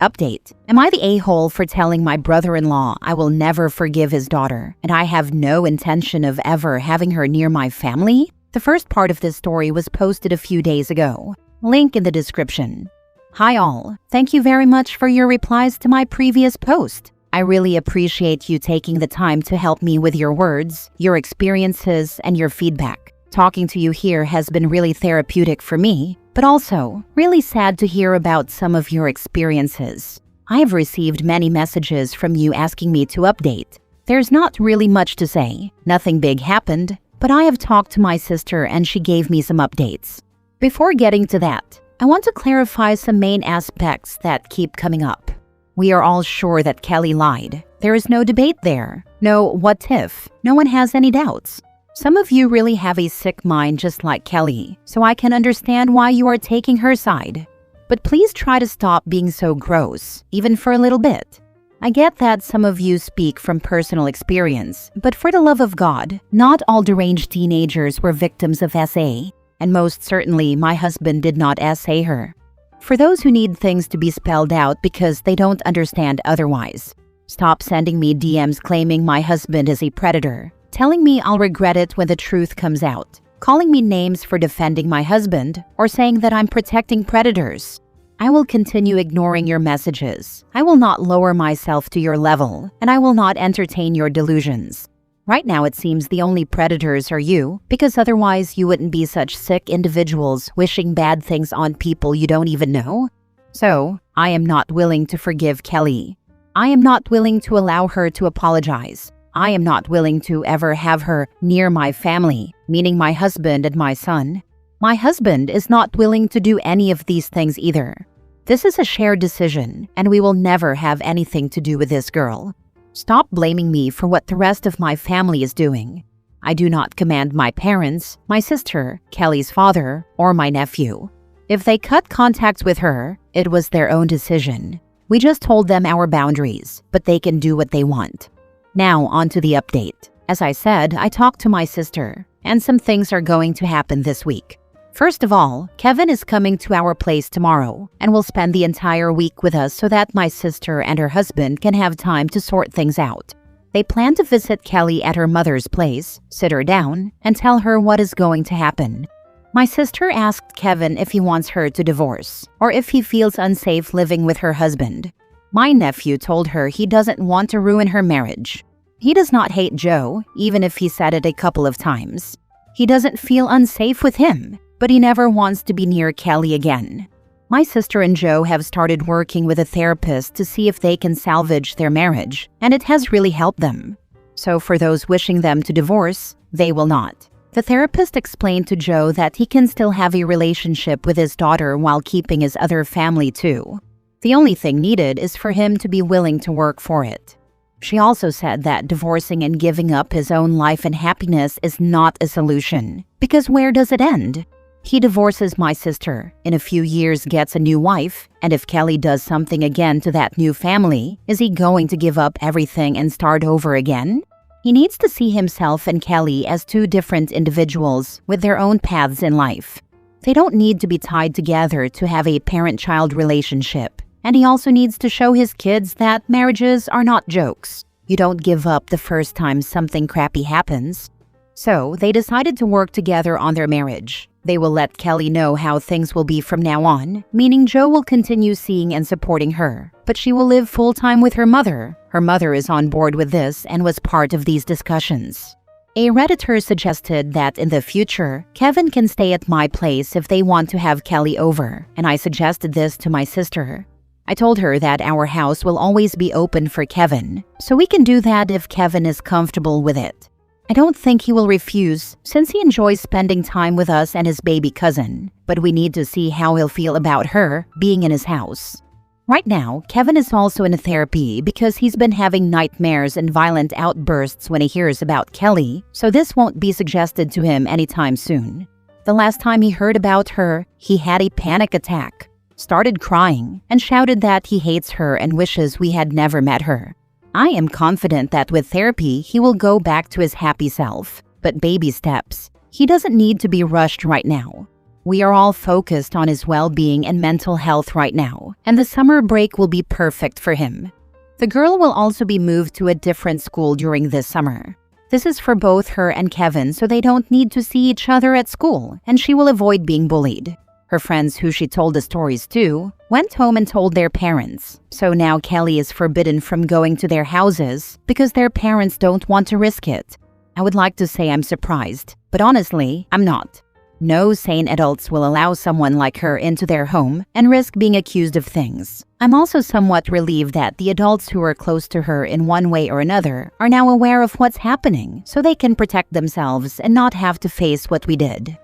Update. Am I the a-hole for telling my brother-in-law I will never forgive his daughter, and I have no intention of ever having her near my family? The first part of this story was posted a few days ago. Link in the description. Hi all. Thank you very much for your replies to my previous post. I really appreciate you taking the time to help me with your words, your experiences, and your feedback. Talking to you here has been really therapeutic for me, but also really sad to hear about some of your experiences. I have received many messages from you asking me to update. There's not really much to say. Nothing big happened, but I have talked to my sister and she gave me some updates. Before getting to that, I want to clarify some main aspects that keep coming up. We are all sure that Kelly lied. There is no debate there. No what if. No one has any doubts. Some of you really have a sick mind just like Kelly, so I can understand why you are taking her side. But please try to stop being so gross, even for a little bit. I get that some of you speak from personal experience, but for the love of God, not all deranged teenagers were victims of SA, and most certainly my husband did not SA her. For those who need things to be spelled out because they don't understand otherwise, stop sending me DMs claiming my husband is a predator, telling me I'll regret it when the truth comes out, calling me names for defending my husband, or saying that I'm protecting predators. I will continue ignoring your messages. I will not lower myself to your level, and I will not entertain your delusions. Right now it seems the only predators are you, because otherwise you wouldn't be such sick individuals wishing bad things on people you don't even know. So, I am not willing to forgive Kelly. I am not willing to allow her to apologize. I am not willing to ever have her near my family, meaning my husband and my son. My husband is not willing to do any of these things either. This is a shared decision, and we will never have anything to do with this girl. Stop blaming me for what the rest of my family is doing. I do not command my parents, my sister, Kelly's father, or my nephew. If they cut contact with her, it was their own decision. We just told them our boundaries, but they can do what they want. Now on to the update. As I said, I talked to my sister, and some things are going to happen this week. First of all, Kevin is coming to our place tomorrow and will spend the entire week with us so that my sister and her husband can have time to sort things out. They plan to visit Kelly at her mother's place, sit her down, and tell her what is going to happen. My sister asked Kevin if he wants her to divorce or if he feels unsafe living with her husband. My nephew told her he doesn't want to ruin her marriage. He does not hate Joe, even if he said it a couple of times. He doesn't feel unsafe with him, but he never wants to be near Kelly again. My sister and Joe have started working with a therapist to see if they can salvage their marriage, and it has really helped them. So for those wishing them to divorce, they will not. The therapist explained to Joe that he can still have a relationship with his daughter while keeping his other family too. The only thing needed is for him to be willing to work for it. She also said that divorcing and giving up his own life and happiness is not a solution, because where does it end? He divorces my sister, in a few years gets a new wife, and if Kelly does something again to that new family, is he going to give up everything and start over again? He needs to see himself and Kelly as two different individuals with their own paths in life. They don't need to be tied together to have a parent-child relationship, and he also needs to show his kids that marriages are not jokes. You don't give up the first time something crappy happens. So, they decided to work together on their marriage. They will let Kelly know how things will be from now on, meaning Joe will continue seeing and supporting her, but she will live full-time with her mother. Her mother is on board with this and was part of these discussions. A Redditor suggested that in the future, Kevin can stay at my place if they want to have Kelly over, and I suggested this to my sister. I told her that our house will always be open for Kevin, so we can do that if Kevin is comfortable with it. I don't think he will refuse since he enjoys spending time with us and his baby cousin, but we need to see how he'll feel about her being in his house. Right now, Kevin is also in therapy because he's been having nightmares and violent outbursts when he hears about Kelly, so this won't be suggested to him anytime soon. The last time he heard about her, he had a panic attack, started crying, and shouted that he hates her and wishes we had never met her. I am confident that with therapy, he will go back to his happy self, but baby steps. He doesn't need to be rushed right now. We are all focused on his well-being and mental health right now, and the summer break will be perfect for him. The girl will also be moved to a different school during this summer. This is for both her and Kevin, so they don't need to see each other at school, and she will avoid being bullied. Her friends, who she told the stories to, went home and told their parents. So now Kelly is forbidden from going to their houses because their parents don't want to risk it. I would like to say I'm surprised, but honestly, I'm not. No sane adults will allow someone like her into their home and risk being accused of things. I'm also somewhat relieved that the adults who are close to her in one way or another are now aware of what's happening, so they can protect themselves and not have to face what we did.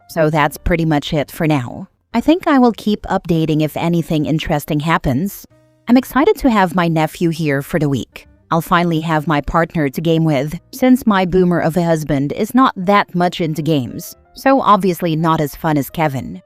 So that's pretty much it for now. I think I will keep updating if anything interesting happens. I'm excited to have my nephew here for the week. I'll finally have my partner to game with, since my boomer of a husband is not that much into games, so obviously not as fun as Kevin.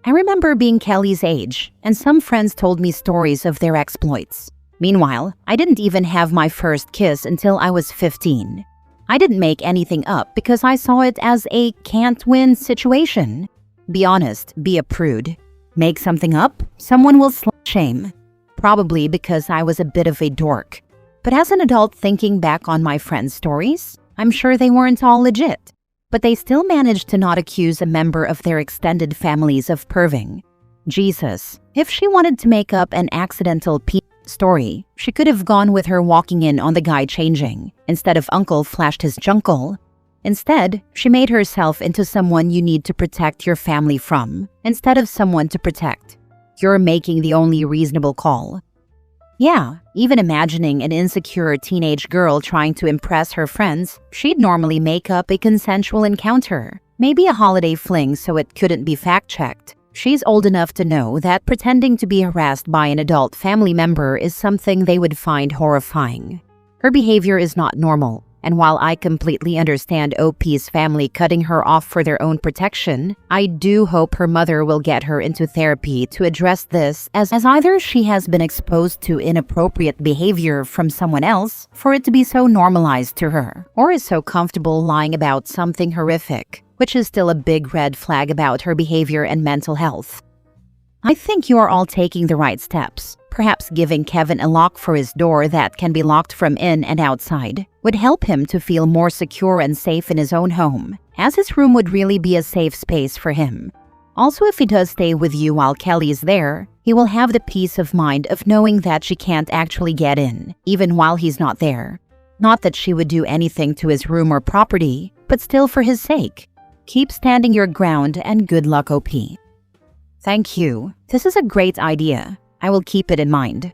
I remember being Kelly's age, and some friends told me stories of their exploits. Meanwhile, I didn't even have my first kiss until I was 15. I didn't make anything up because I saw it as a can't-win situation. Be honest, be a prude. Make something up, someone will shame. Probably because I was a bit of a dork. But as an adult thinking back on my friends' stories, I'm sure they weren't all legit. But they still managed to not accuse a member of their extended families of perving. Jesus, if she wanted to make up an accidental story, she could have gone with her walking in on the guy changing, instead of uncle flashed his junkle. Instead, she made herself into someone you need to protect your family from, instead of someone to protect. You're making the only reasonable call. Yeah, even imagining an insecure teenage girl trying to impress her friends, she'd normally make up a consensual encounter, maybe a holiday fling so it couldn't be fact-checked. She's old enough to know that pretending to be harassed by an adult family member is something they would find horrifying. Her behavior is not normal, and while I completely understand OP's family cutting her off for their own protection, I do hope her mother will get her into therapy to address this, as either she has been exposed to inappropriate behavior from someone else for it to be so normalized to her, or is so comfortable lying about something horrific, which is still a big red flag about her behavior and mental health. I think you are all taking the right steps. Perhaps giving Kevin a lock for his door that can be locked from in and outside would help him to feel more secure and safe in his own home, as his room would really be a safe space for him. Also, if he does stay with you while Kelly is there, he will have the peace of mind of knowing that she can't actually get in, even while he's not there. Not that she would do anything to his room or property, but still for his sake. Keep standing your ground and good luck, OP. Thank you. This is a great idea. I will keep it in mind.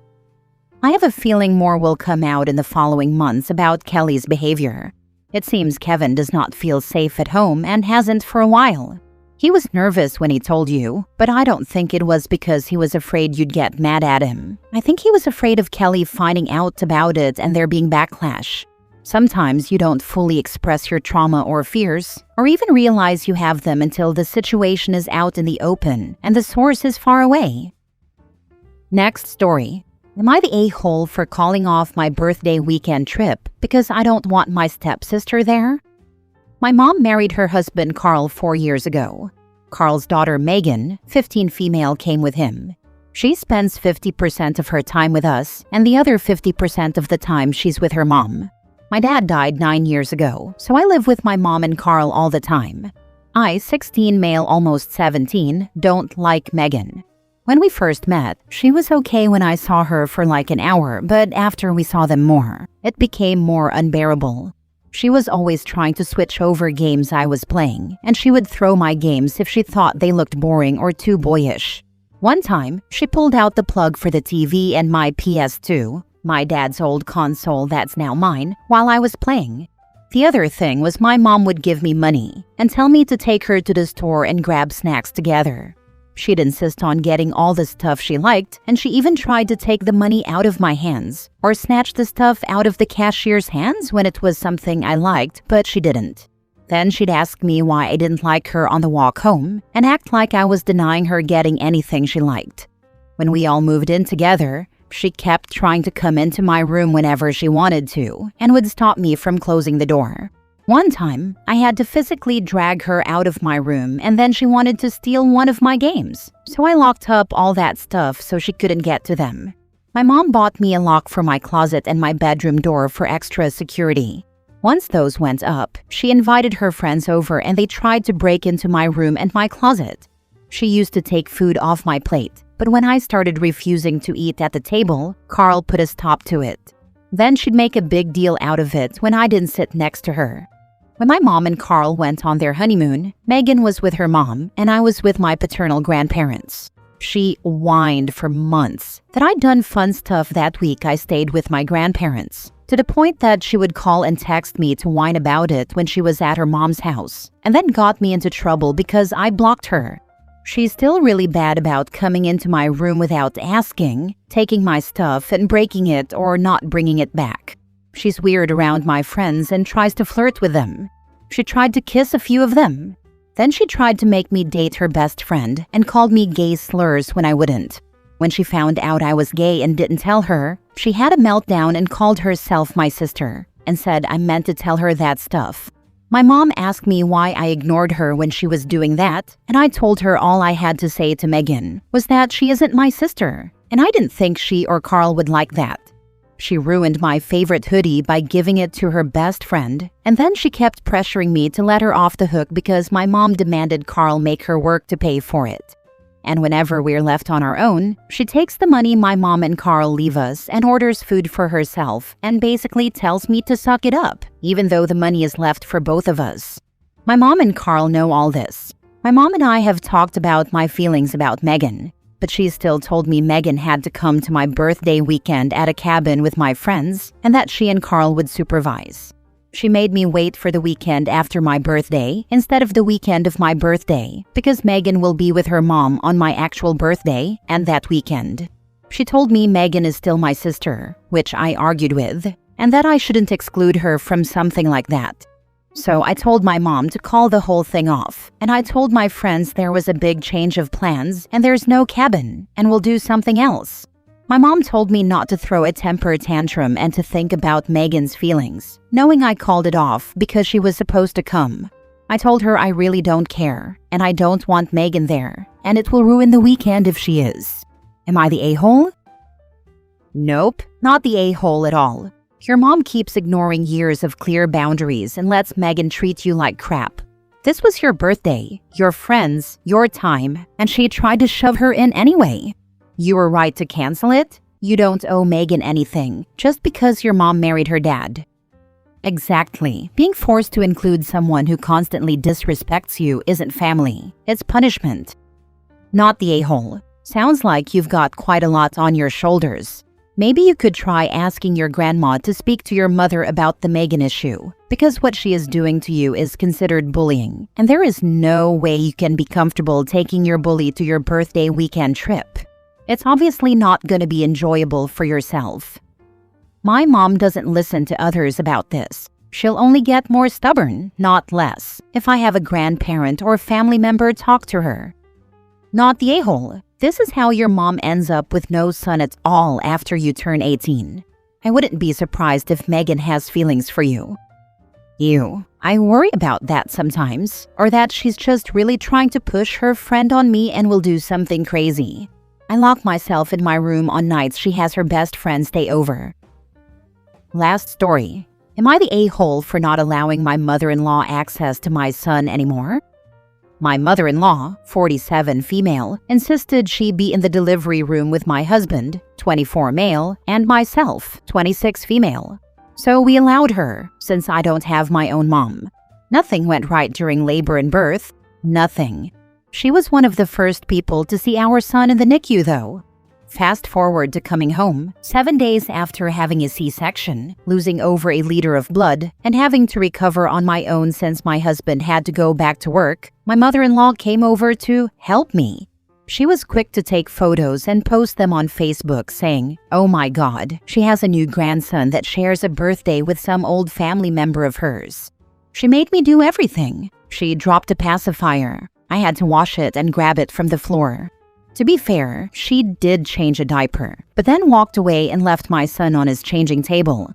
I have a feeling more will come out in the following months about Kelly's behavior. It seems Kevin does not feel safe at home and hasn't for a while. He was nervous when he told you, but I don't think it was because he was afraid you'd get mad at him. I think he was afraid of Kelly finding out about it and there being backlash. Sometimes you don't fully express your trauma or fears, or even realize you have them until the situation is out in the open and the source is far away. Next story. Am I the a-hole for calling off my birthday weekend trip because I don't want my stepsister there? My mom married her husband Carl 4 years ago. Carl's daughter Megan, 15 female, came with him. She spends 50% of her time with us, and the other 50% of the time she's with her mom. My dad died 9 years ago, so I live with my mom and Carl all the time. I, 16 male, almost 17, don't like Megan. When we first met, she was okay when I saw her for like an hour, but after we saw them more, it became more unbearable. She was always trying to switch over games I was playing, and she would throw my games if she thought they looked boring or too boyish. One time, she pulled out the plug for the TV and my PS2, my dad's old console that's now mine, while I was playing. The other thing was my mom would give me money and tell me to take her to the store and grab snacks together. She'd insist on getting all the stuff she liked, and she even tried to take the money out of my hands or snatch the stuff out of the cashier's hands when it was something I liked, but she didn't. Then she'd ask me why I didn't like her on the walk home and act like I was denying her getting anything she liked. When we all moved in together, she kept trying to come into my room whenever she wanted to and would stop me from closing the door. One time, I had to physically drag her out of my room and then she wanted to steal one of my games. So I locked up all that stuff so she couldn't get to them. My mom bought me a lock for my closet and my bedroom door for extra security. Once those went up, she invited her friends over and they tried to break into my room and my closet. She used to take food off my plate, but when I started refusing to eat at the table, Carl put a stop to it. Then she'd make a big deal out of it when I didn't sit next to her. When my mom and Carl went on their honeymoon, Megan was with her mom and I was with my paternal grandparents. She whined for months that I'd done fun stuff that week I stayed with my grandparents, to the point that she would call and text me to whine about it when she was at her mom's house, and then got me into trouble because I blocked her. She's still really bad about coming into my room without asking, taking my stuff and breaking it or not bringing it back. She's weird around my friends and tries to flirt with them. She tried to kiss a few of them. Then she tried to make me date her best friend and called me gay slurs when I wouldn't. When she found out I was gay and didn't tell her, she had a meltdown and called herself my sister and said I meant to tell her that stuff. My mom asked me why I ignored her when she was doing that, and I told her all I had to say to Megan was that she isn't my sister, and I didn't think she or Carl would like that. She ruined my favorite hoodie by giving it to her best friend, and then she kept pressuring me to let her off the hook because my mom demanded Carl make her work to pay for it. And whenever we're left on our own, she takes the money my mom and Carl leave us and orders food for herself and basically tells me to suck it up, even though the money is left for both of us. My mom and Carl know all this. My mom and I have talked about my feelings about Megan, but she still told me Megan had to come to my birthday weekend at a cabin with my friends and that she and Carl would supervise. She made me wait for the weekend after my birthday instead of the weekend of my birthday because Megan will be with her mom on my actual birthday and that weekend. She told me Megan is still my sister, which I argued with, and that I shouldn't exclude her from something like that. So I told my mom to call the whole thing off, and I told my friends there was a big change of plans and there's no cabin and we'll do something else. My mom told me not to throw a temper tantrum and to think about Megan's feelings, knowing I called it off because she was supposed to come. I told her I really don't care, and I don't want Megan there, and it will ruin the weekend if she is. Am I the a-hole? Nope, not the a-hole at all. Your mom keeps ignoring years of clear boundaries and lets Megan treat you like crap. This was your birthday, your friends, your time, and she tried to shove her in anyway. You were right to cancel it. You don't owe Megan anything just because your mom married her dad. Exactly. Being forced to include someone who constantly disrespects you isn't family. It's punishment. Not the a-hole. Sounds like you've got quite a lot on your shoulders. Maybe you could try asking your grandma to speak to your mother about the Megan issue, because what she is doing to you is considered bullying, and there is no way you can be comfortable taking your bully to your birthday weekend trip. It's obviously not going to be enjoyable for yourself. My mom doesn't listen to others about this. She'll only get more stubborn, not less, if I have a grandparent or family member talk to her. Not the a-hole. This is how your mom ends up with no son at all after you turn 18. I wouldn't be surprised if Megan has feelings for you. Ew, I worry about that sometimes, or that she's just really trying to push her friend on me and will do something crazy. I lock myself in my room on nights she has her best friend stay over. Last story. Am I the a-hole for not allowing my mother-in-law access to my son anymore? My mother-in-law, 47 female, insisted she be in the delivery room with my husband, 24 male, and myself, 26 female. So we allowed her, since I don't have my own mom. Nothing went right during labor and birth. Nothing. She was one of the first people to see our son in the NICU, though. Fast forward to coming home, 7 days after having a C-section, losing over a liter of blood, and having to recover on my own since my husband had to go back to work, my mother-in-law came over to help me. She was quick to take photos and post them on Facebook saying, "Oh my God, she has a new grandson that shares a birthday with some old family member of hers." She made me do everything. She dropped a pacifier. I had to wash it and grab it from the floor. To be fair, she did change a diaper, but then walked away and left my son on his changing table.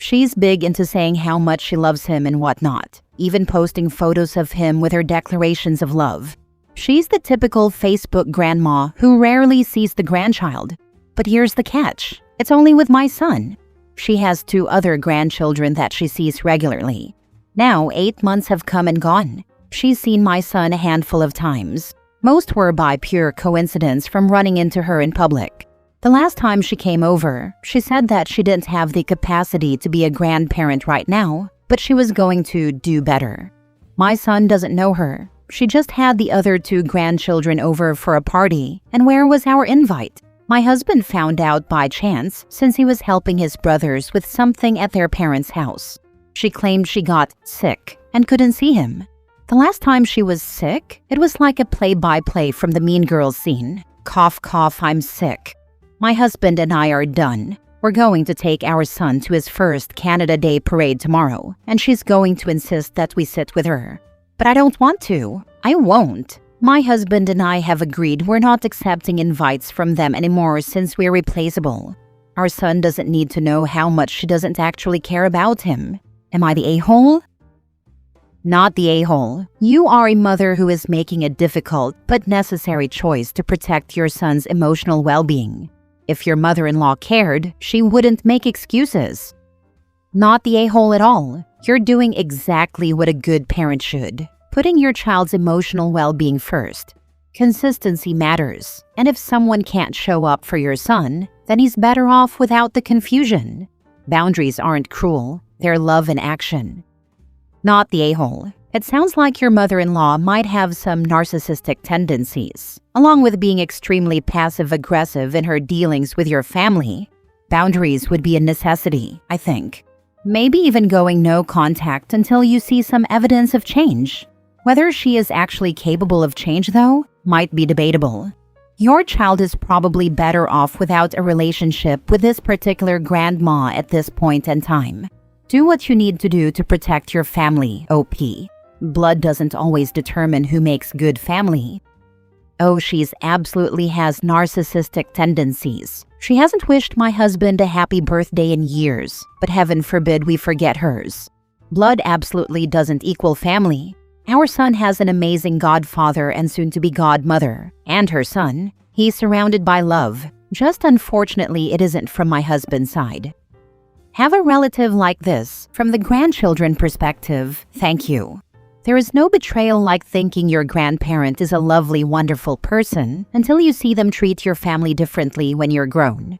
She's big into saying how much she loves him and whatnot, even posting photos of him with her declarations of love. She's the typical Facebook grandma who rarely sees the grandchild. But here's the catch. It's only with my son. She has 2 other grandchildren that she sees regularly. Now, 8 months have come and gone. She's seen my son a handful of times. Most were by pure coincidence from running into her in public. The last time she came over, she said that she didn't have the capacity to be a grandparent right now, but she was going to do better. My son doesn't know her. She just had the other 2 grandchildren over for a party, and where was our invite? My husband found out by chance since he was helping his brothers with something at their parents' house. She claimed she got sick and couldn't see him. The last time she was sick, it was like a play-by-play from the Mean Girls scene. Cough, cough, I'm sick. My husband and I are done. We're going to take our son to his first Canada Day parade tomorrow, and she's going to insist that we sit with her. But I don't want to. I won't. My husband and I have agreed we're not accepting invites from them anymore since we're replaceable. Our son doesn't need to know how much she doesn't actually care about him. Am I the a-hole? Not the a-hole. You are a mother who is making a difficult but necessary choice to protect your son's emotional well-being. If your mother-in-law cared, she wouldn't make excuses. Not the a-hole at all. You're doing exactly what a good parent should. Putting your child's emotional well-being first. Consistency matters, and if someone can't show up for your son, then he's better off without the confusion. Boundaries aren't cruel, they're love in action. Not the a-hole. It sounds like your mother-in-law might have some narcissistic tendencies, along with being extremely passive-aggressive in her dealings with your family. Boundaries would be a necessity, I think. Maybe even going no contact until you see some evidence of change. Whether she is actually capable of change, though, might be debatable. Your child is probably better off without a relationship with this particular grandma at this point in time. Do what you need to do to protect your family, OP. Blood doesn't always determine who makes good family. Oh, she's absolutely has narcissistic tendencies. She hasn't wished my husband a happy birthday in years, but heaven forbid we forget hers. Blood absolutely doesn't equal family. Our son has an amazing godfather and soon-to-be godmother, and her son. He's surrounded by love. Just unfortunately, it isn't from my husband's side. Have a relative like this, from the grandchildren perspective, thank you. There is no betrayal like thinking your grandparent is a lovely, wonderful person until you see them treat your family differently when you're grown.